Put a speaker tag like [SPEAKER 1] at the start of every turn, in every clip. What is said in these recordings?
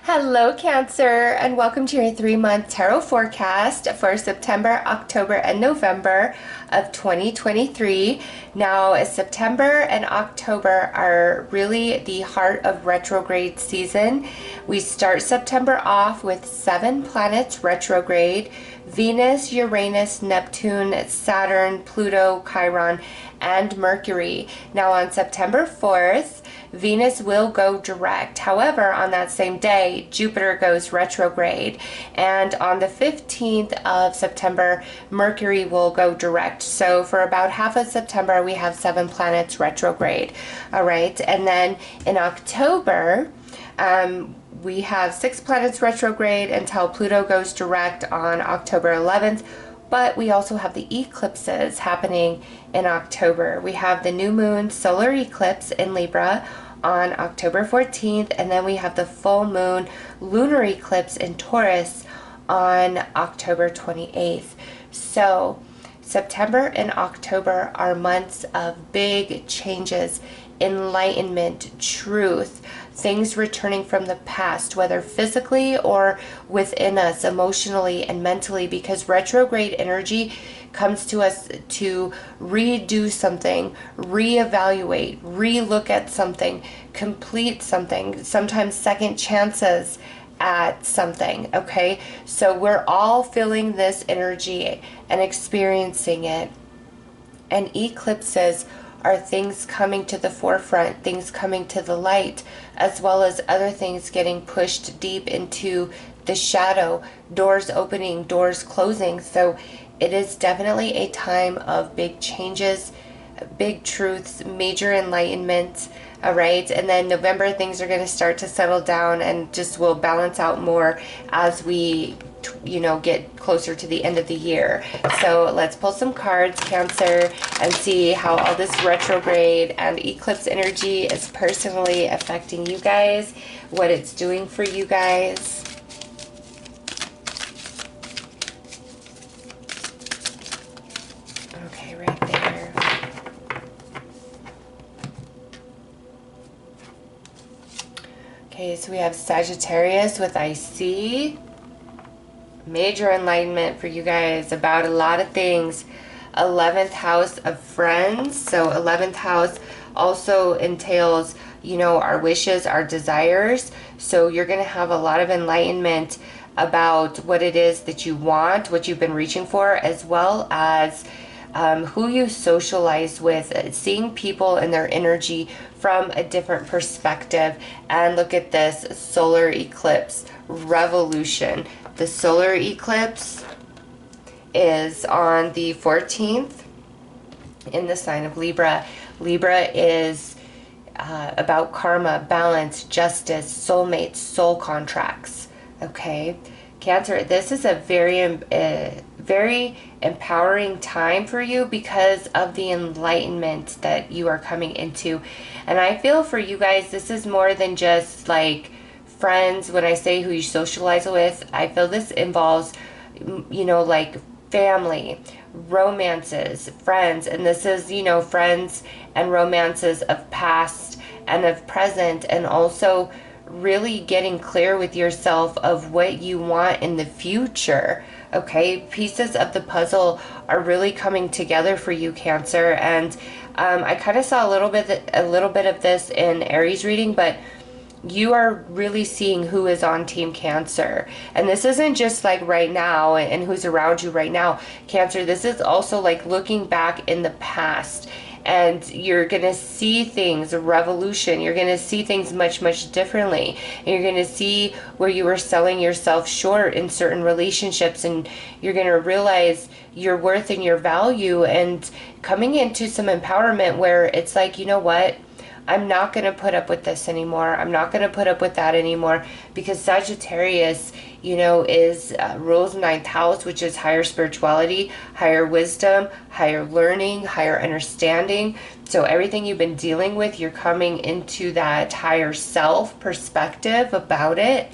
[SPEAKER 1] Hello, Cancer, and welcome to your 3-month tarot forecast for September, October, and November of 2023. Now, September and October are really the heart of retrograde season. We start September off with 7 planets retrograde: Venus, Uranus, Neptune, Saturn, Pluto, Chiron, and Mercury. Now, on September 4th, Venus will go direct. However, on that same day, Jupiter goes retrograde. And on the 15th of September, Mercury will go direct. So for about half of September, we have 7 planets retrograde. All right. And then in October, we have 6 planets retrograde until Pluto goes direct on October 11th. But we also have the eclipses happening in October. We have the new moon solar eclipse in Libra on October 14th, and then we have the full moon lunar eclipse in Taurus on October 28th. So September and October are months of big changes, enlightenment, truth, things returning from the past, whether physically or within us, emotionally and mentally, because retrograde energy comes to us to redo something, reevaluate, relook at something, complete something, sometimes second chances at something. Okay, so we're all feeling this energy and experiencing it. And eclipses are things coming to the forefront, things coming to the light, as well as other things getting pushed deep into the shadow, doors opening, doors closing. So it is definitely a time of big changes, big truths, major enlightenment. All right, and then November, things are going to start to settle down and just will balance out more as we get closer to the end of the year. So let's pull some cards, Cancer, and see how all this retrograde and eclipse energy is personally affecting you guys, what it's doing for you guys. Okay, right there. Okay, so we have Sagittarius with IC. Major enlightenment for you guys about a lot of things. 11th house of friends. So 11th house also entails, our wishes, our desires. So you're going to have a lot of enlightenment about what it is that you want, what you've been reaching for, as well as who you socialize with, seeing people and their energy from a different perspective. And look at this solar eclipse revolution. The solar eclipse is on the 14th in the sign of Libra. Libra is about karma, balance, justice, soulmates, soul contracts. Okay, Cancer, this is a very empowering time for you because of the enlightenment that you are coming into. And I feel for you guys, this is more than just like friends. When I say who you socialize with, I feel this involves, like family, romances, friends. And this is, friends and romances of past and of present, and also really getting clear with yourself of what you want in the future. Okay, pieces of the puzzle are really coming together for you, Cancer. And I kind of saw a little bit of this in Aries reading, but you are really seeing who is on Team Cancer. And this isn't just like right now and who's around you right now, Cancer. This is also like looking back in the past. And you're going to see things, a revolution. You're going to see things much, much differently. And you're going to see where you were selling yourself short in certain relationships. And you're going to realize your worth and your value, and coming into some empowerment where it's like, you know what? I'm not going to put up with this anymore. I'm not going to put up with that anymore, because Sagittarius, is rules 9th house, which is higher spirituality, higher wisdom, higher learning, higher understanding. So everything you've been dealing with, you're coming into that higher self perspective about it.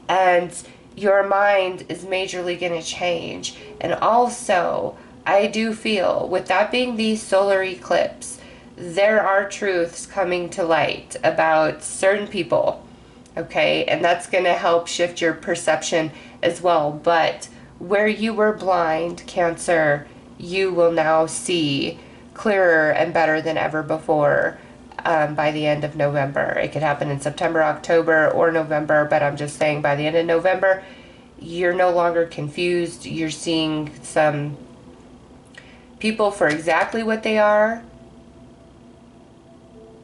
[SPEAKER 1] And your mind is majorly going to change. And also, I do feel, with that being the solar eclipse, there are truths coming to light about certain people Okay, and that's going to help shift your perception as well. But where you were blind, Cancer, you will now see clearer and better than ever before by the end of November. It could happen in September, October, or November, but I'm just saying by the end of November, you're no longer confused. You're seeing some people for exactly what they are,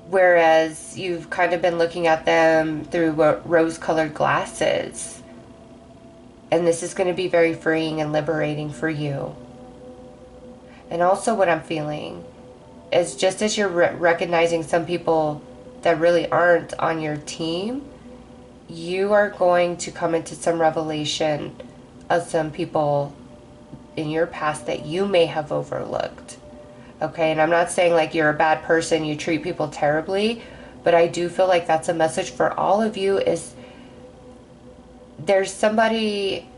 [SPEAKER 1] whereas you've kind of been looking at them through rose-colored glasses. And this is going to be very freeing and liberating for you. And also what I'm feeling is, just as you're recognizing some people that really aren't on your team, you are going to come into some revelation of some people in your past that you may have overlooked. Okay, and I'm not saying like you're a bad person, you treat people terribly, but I do feel like that's a message for all of you, is there's somebody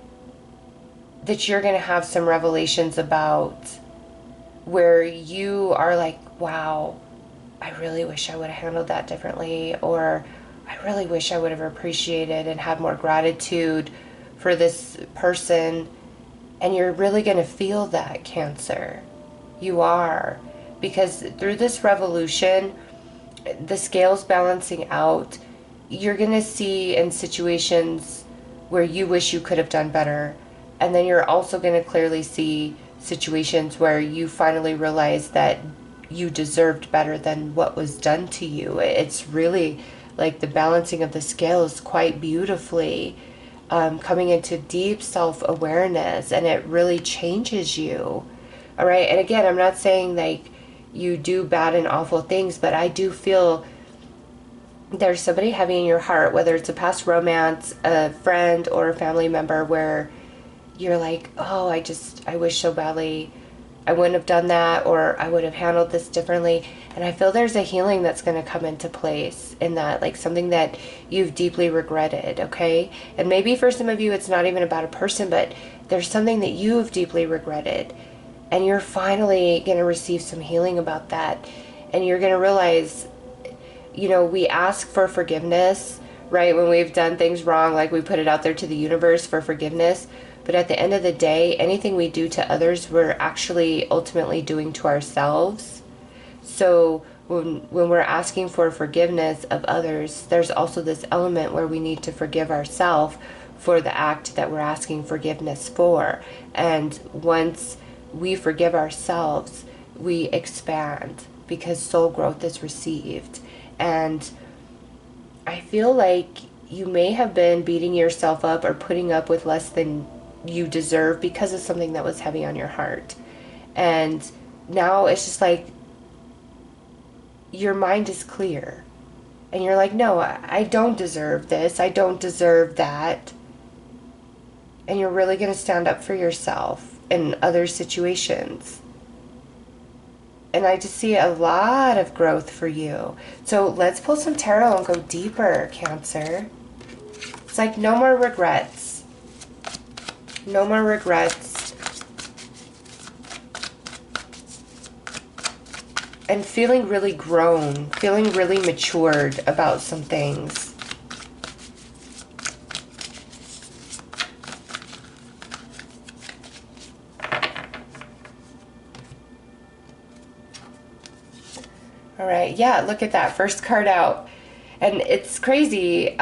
[SPEAKER 1] that you're going to have some revelations about where you are like, wow, I really wish I would have handled that differently, or I really wish I would have appreciated and had more gratitude for this person. And you're really going to feel that, Cancer. You are. Because through this revolution, the scales balancing out, you're going to see in situations where you wish you could have done better. And then you're also going to clearly see situations where you finally realize that you deserved better than what was done to you. It's really like the balancing of the scales quite beautifully, coming into deep self-awareness, and it really changes you. All right. And again, I'm not saying like you do bad and awful things, but I do feel there's somebody heavy in your heart, whether it's a past romance, a friend, or a family member, where you're like, oh, I wish so badly I wouldn't have done that, or I would have handled this differently. And I feel there's a healing that's going to come into place in that, like something that you've deeply regretted, okay? And maybe for some of you, it's not even about a person, but there's something that you've deeply regretted. And you're finally going to receive some healing about that. And you're going to realize, you know, we ask for forgiveness, right? When we've done things wrong, like we put it out there to the universe for forgiveness. But at the end of the day, anything we do to others, we're actually ultimately doing to ourselves. So when we're asking for forgiveness of others, there's also this element where we need to forgive ourselves for the act that we're asking forgiveness for. And once we forgive ourselves, we expand, because soul growth is received. And I feel like you may have been beating yourself up or putting up with less than you deserve because of something that was heavy on your heart. And now it's just like your mind is clear. And you're like, no, I don't deserve this. I don't deserve that. And you're really going to stand up for yourself in other situations. And I just see a lot of growth for you. So let's pull some tarot and go deeper, Cancer. It's like no more regrets. No more regrets. And feeling really grown, feeling really matured about some things. All right, yeah, look at that first card out. And it's crazy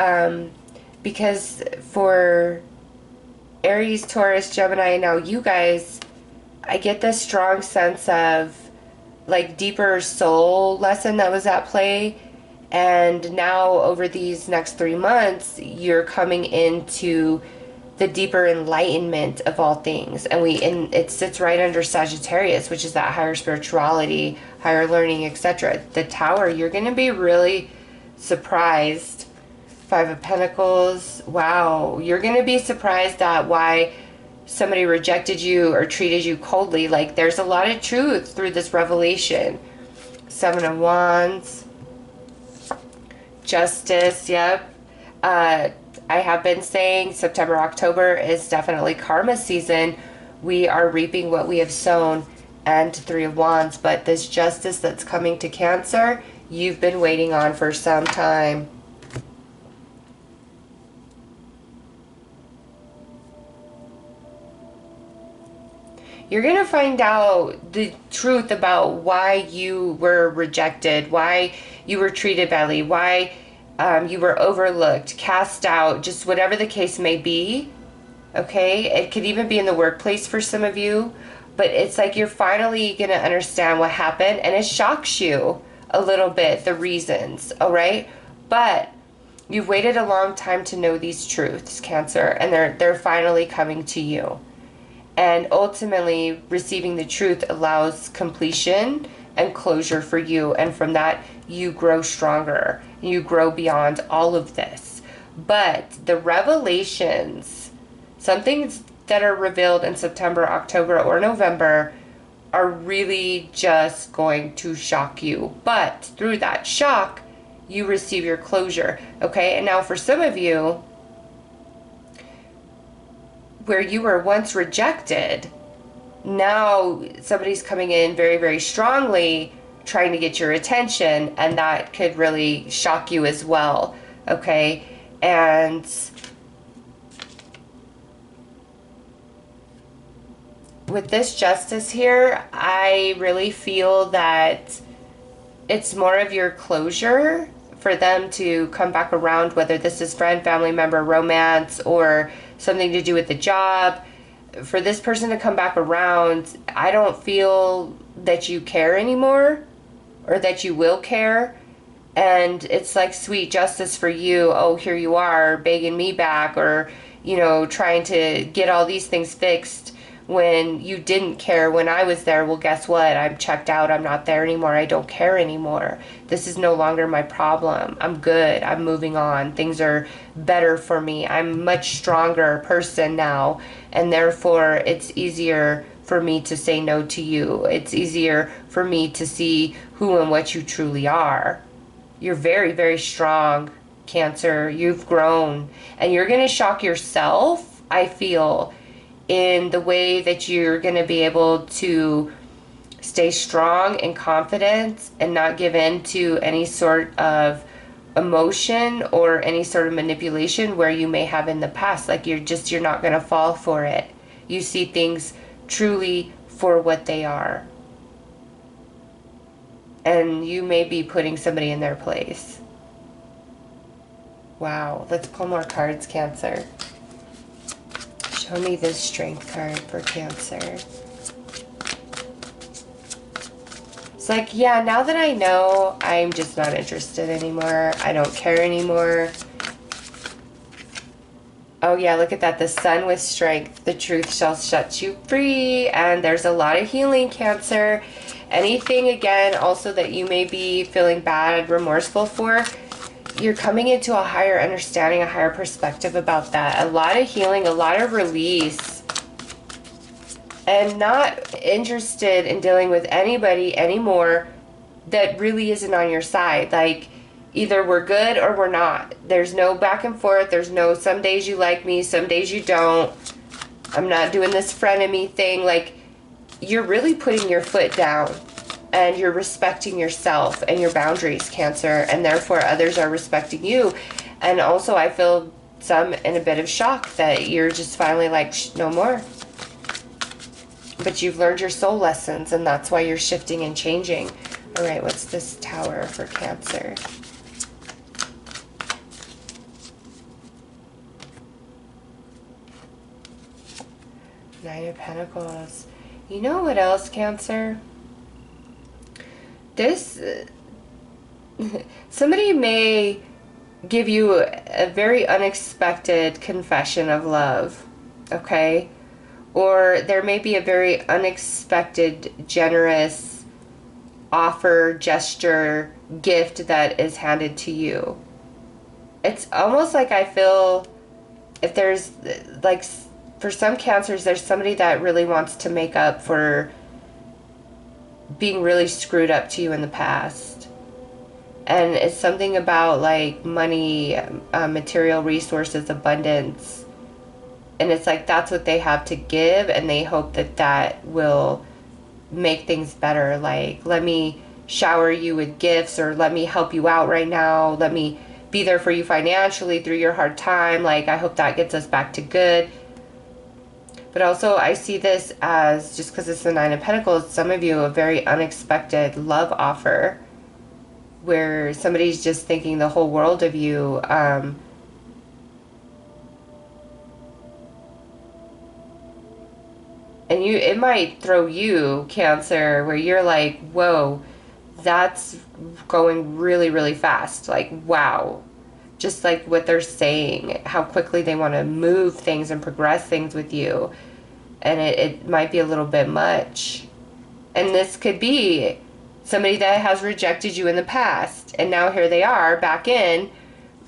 [SPEAKER 1] because for Aries, Taurus, Gemini, now you guys, I get this strong sense of like deeper soul lesson that was at play. And now over these next 3 months, you're coming into the deeper enlightenment of all things. And it sits right under Sagittarius, which is that higher spirituality, higher learning, etc. The Tower, you're going to be really surprised. 5 of Pentacles. Wow. You're going to be surprised at why somebody rejected you or treated you coldly. Like there's a lot of truth through this revelation. 7 of Wands. Justice. Yep. I have been saying September, October is definitely karma season. We are reaping what we have sown. And 3 of Wands. But this justice that's coming to Cancer, you've been waiting on for some time. You're going to find out the truth about why you were rejected, why you were treated badly, why you were overlooked, cast out, just whatever the case may be. Okay? It could even be in the workplace for some of you. But it's like you're finally going to understand what happened, and it shocks you a little bit, the reasons, all right? But you've waited a long time to know these truths, Cancer, and they're finally coming to you. And ultimately, receiving the truth allows completion and closure for you. And from that, you grow stronger. You grow beyond all of this. But the revelations, some things that are revealed in September, October, or November are really just going to shock you. But through that shock, you receive your closure. Okay? And now for some of you, where you were once rejected, now somebody's coming in very, very strongly trying to get your attention, and that could really shock you as well. Okay? And with this justice here, I really feel that it's more of your closure for them to come back around, whether this is friend, family member, romance, or something to do with the job. For this person to come back around, I don't feel that you care anymore, or that you will care. And it's like sweet justice for you. Oh, here you are begging me back, or, you know, trying to get all these things fixed when you didn't care when I was there. Well, guess what? I'm checked out. I'm not there anymore. I don't care anymore. This is no longer my problem. I'm good. I'm moving on. Things are better for me. I'm a much stronger person now, and therefore it's easier for me to say no to you. It's easier for me to see who and what you truly are. You're very, very strong, Cancer. You've grown, and you're going to shock yourself, I feel, in the way that you're going to be able to stay strong and confident and not give in to any sort of emotion or any sort of manipulation where you may have in the past. Like you're not going to fall for it. You see things truly for what they are. And you may be putting somebody in their place. Wow. Let's pull more cards, Cancer. Show me this strength card for Cancer. It's like, yeah, now that I know, I'm just not interested anymore. I don't care anymore. Oh yeah, look at that. The sun with strength. The truth shall set you free. And there's a lot of healing, Cancer. Anything, again, also that you may be feeling bad, remorseful for, you're coming into a higher understanding, a higher perspective about that. A lot of healing, a lot of release. And not interested in dealing with anybody anymore that really isn't on your side. Like, either we're good or we're not. There's no back and forth. There's no some days you like me, some days you don't. I'm not doing this frenemy thing. Like, you're really putting your foot down. And you're respecting yourself and your boundaries, Cancer, and therefore others are respecting you. And also I feel some in a bit of shock that you're just finally like, no more. But you've learned your soul lessons, and that's why you're shifting and changing. All right, what's this Tower for Cancer? Nine of Pentacles. You know what else, Cancer? This, somebody may give you a very unexpected confession of love, okay? Or there may be a very unexpected, generous offer, gesture, gift that is handed to you. It's almost like I feel if there's, like, for some Cancers, there's somebody that really wants to make up for being really screwed up to you in the past. And it's something about like money, material resources, abundance. And it's like that's what they have to give, and they hope that that will make things better. Like, let me shower you with gifts, or let me help you out right now. Let me be there for you financially through your hard time. Like, I hope that gets us back to good. But also I see this as, just because it's the Nine of Pentacles, some of you, a very unexpected love offer where somebody's just thinking the whole world of you. And it might throw you, Cancer, where you're like, whoa, that's going really, really fast. Like, wow. Just like what they're saying, how quickly they want to move things and progress things with you. And it might be a little bit much. And this could be somebody that has rejected you in the past. And now here they are back in,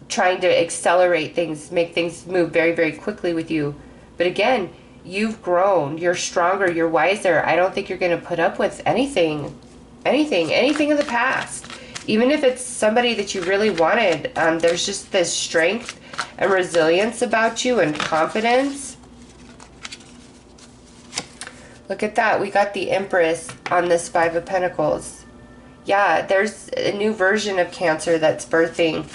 [SPEAKER 1] trying to accelerate things, make things move very, very quickly with you. But again, you've grown, you're stronger, you're wiser. I don't think you're going to put up with anything in the past. Even if it's somebody that you really wanted, there's just this strength and resilience about you and confidence. Look at that. We got the Empress on this Five of Pentacles. Yeah, there's a new version of Cancer that's birthing.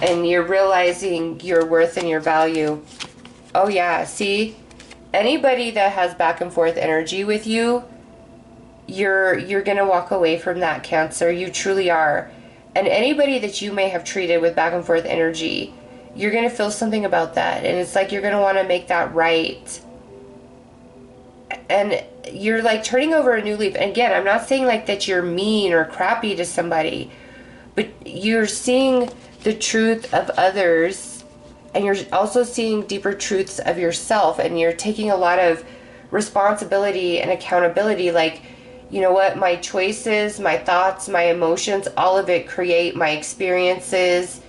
[SPEAKER 1] And you're realizing your worth and your value. Oh yeah, see? Anybody that has back and forth energy with you, you're going to walk away from that, Cancer. You truly are. And anybody that you may have treated with back and forth energy, you're going to feel something about that. And it's like you're going to want to make that right. And you're like turning over a new leaf. And again, I'm not saying like that you're mean or crappy to somebody, but you're seeing the truth of others, and you're also seeing deeper truths of yourself, and you're taking a lot of responsibility and accountability. Like, you know what, my choices, my thoughts, my emotions, all of it create my experiences.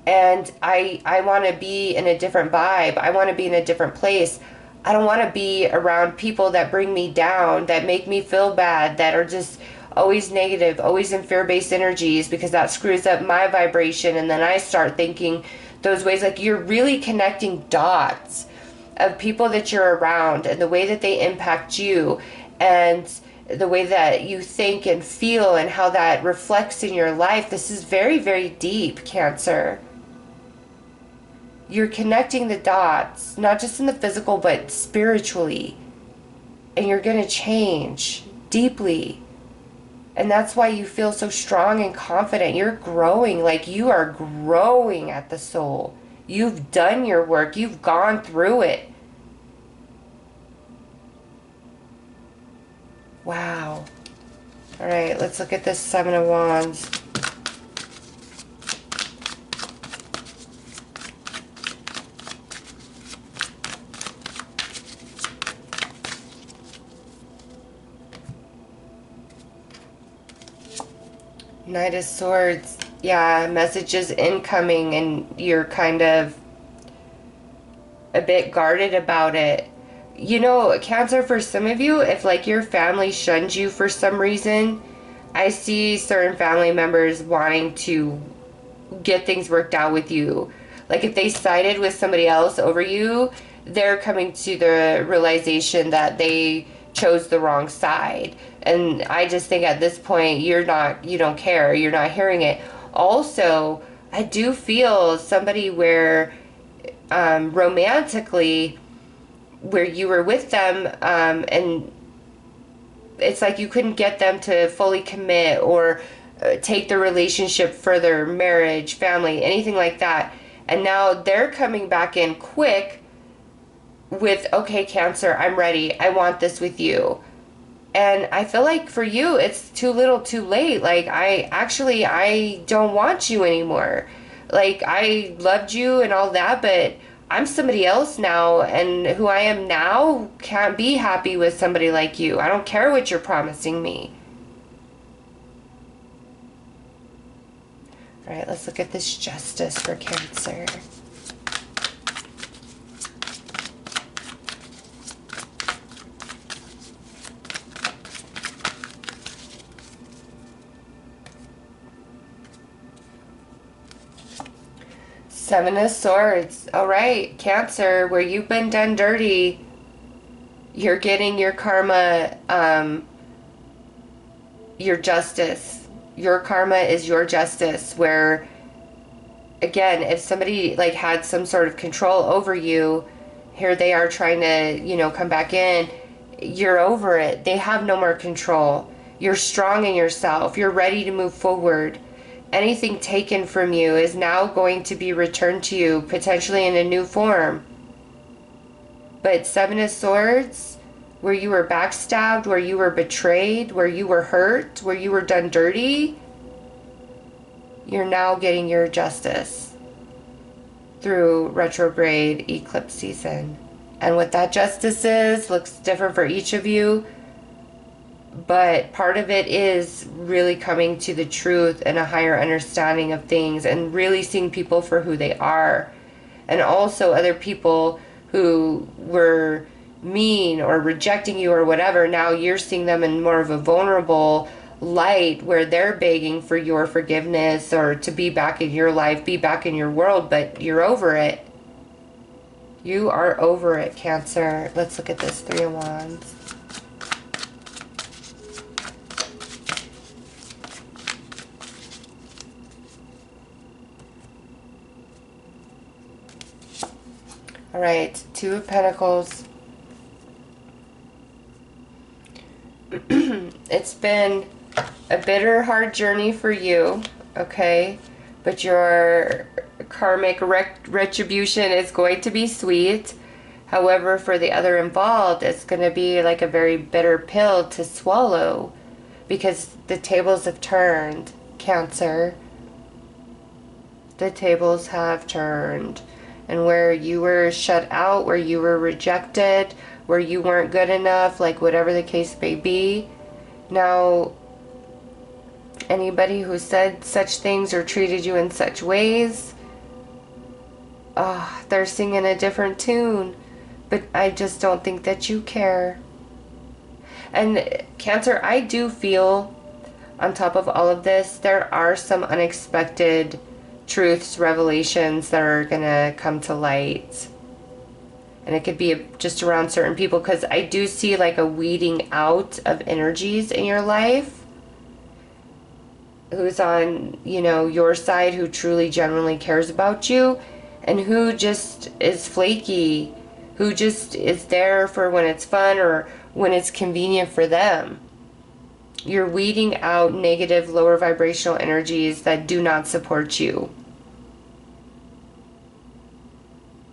[SPEAKER 1] And I want to be in a different vibe. I want to be in a different place. I don't want to be around people that bring me down, that make me feel bad, that are just always negative, always in fear-based energies, because that screws up my vibration. And then I start thinking those ways. Like, you're really connecting dots of people that you're around and the way that they impact you, and the way that you think and feel, and how that reflects in your life. This is very, very deep, Cancer. You're connecting the dots, not just in the physical, but spiritually. And you're going to change deeply. And that's why you feel so strong and confident. You're growing, like you are growing at the soul. You've done your work. You've gone through it. Wow. All right, let's look at this Seven of Wands. Knight of Swords. Yeah, messages incoming, and you're kind of a bit guarded about it. You know, Cancer, for some of you, if like your family shunned you for some reason, I see certain family members wanting to get things worked out with you. Like if they sided with somebody else over you, they're coming to the realization that they chose the wrong side. And I just think at this point, you don't care. You're not hearing it. Also, I do feel somebody where romantically, where you were with them, and it's like you couldn't get them to fully commit or take the relationship further, marriage, family, anything like that. And now they're coming back in quick with, okay, Cancer, I'm ready. I want this with you. And I feel like for you, it's too little too late. Like, I don't want you anymore. Like, I loved you and all that, but I'm somebody else now, and who I am now can't be happy with somebody like you. I don't care what you're promising me. All right, let's look at this Justice for Cancer. Seven of Swords. All right, Cancer, where you've been done dirty, you're getting your karma, your justice. Your karma is your justice, where, again, if somebody like had some sort of control over you, here they are trying to, you know, come back in. You're over it. They have no more control. You're strong in yourself. You're ready to move forward. Anything taken from you is now going to be returned to you, potentially in a new form. But Seven of Swords, where you were backstabbed, where you were betrayed, where you were hurt, where you were done dirty, you're now getting your justice through retrograde eclipse season. And what that justice is looks different for each of you, but part of it is really coming to the truth and a higher understanding of things and really seeing people for who they are. And also other people who were mean or rejecting you or whatever, now you're seeing them in more of a vulnerable light where they're begging for your forgiveness or to be back in your life, be back in your world, but you're over it. You are over it, Cancer. Let's look at this Three of Wands. All right, Two of Pentacles. It's been a bitter, hard journey for you, okay? But your karmic retribution is going to be sweet. However, for the other involved, it's going to be like a very bitter pill to swallow because the tables have turned, Cancer. The tables have turned. And where you were shut out, where you were rejected, where you weren't good enough, like whatever the case may be, now anybody who said such things or treated you in such ways, they're singing a different tune. But I just don't think that you care. And Cancer, I do feel on top of all of this, there are some unexpected truths, revelations that are gonna come to light. And it could be just around certain people, because I do see like a weeding out of energies in your life. Who's on, you know, your side, who truly genuinely cares about you, and who just is flaky, who just is there for when it's fun or when it's convenient for them. You're weeding out negative, lower vibrational energies that do not support you.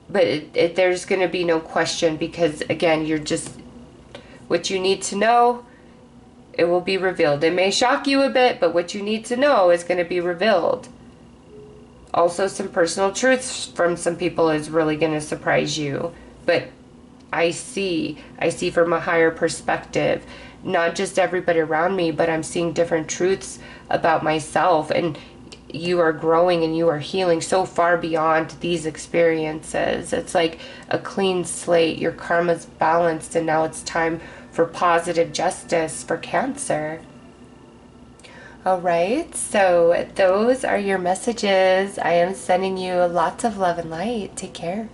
[SPEAKER 1] But there's going to be no question, because again, you're just, what you need to know, it will be revealed. It may shock you a bit, but what you need to know is going to be revealed. Also, some personal truths from some people is really going to surprise you. But I see from a higher perspective, not just everybody around me, but I'm seeing different truths about myself. And you are growing and you are healing so far beyond these experiences. It's like a clean slate. Your karma's balanced, and now it's time for positive justice for Cancer. All right, so those are your messages. I am sending you lots of love and light. Take care.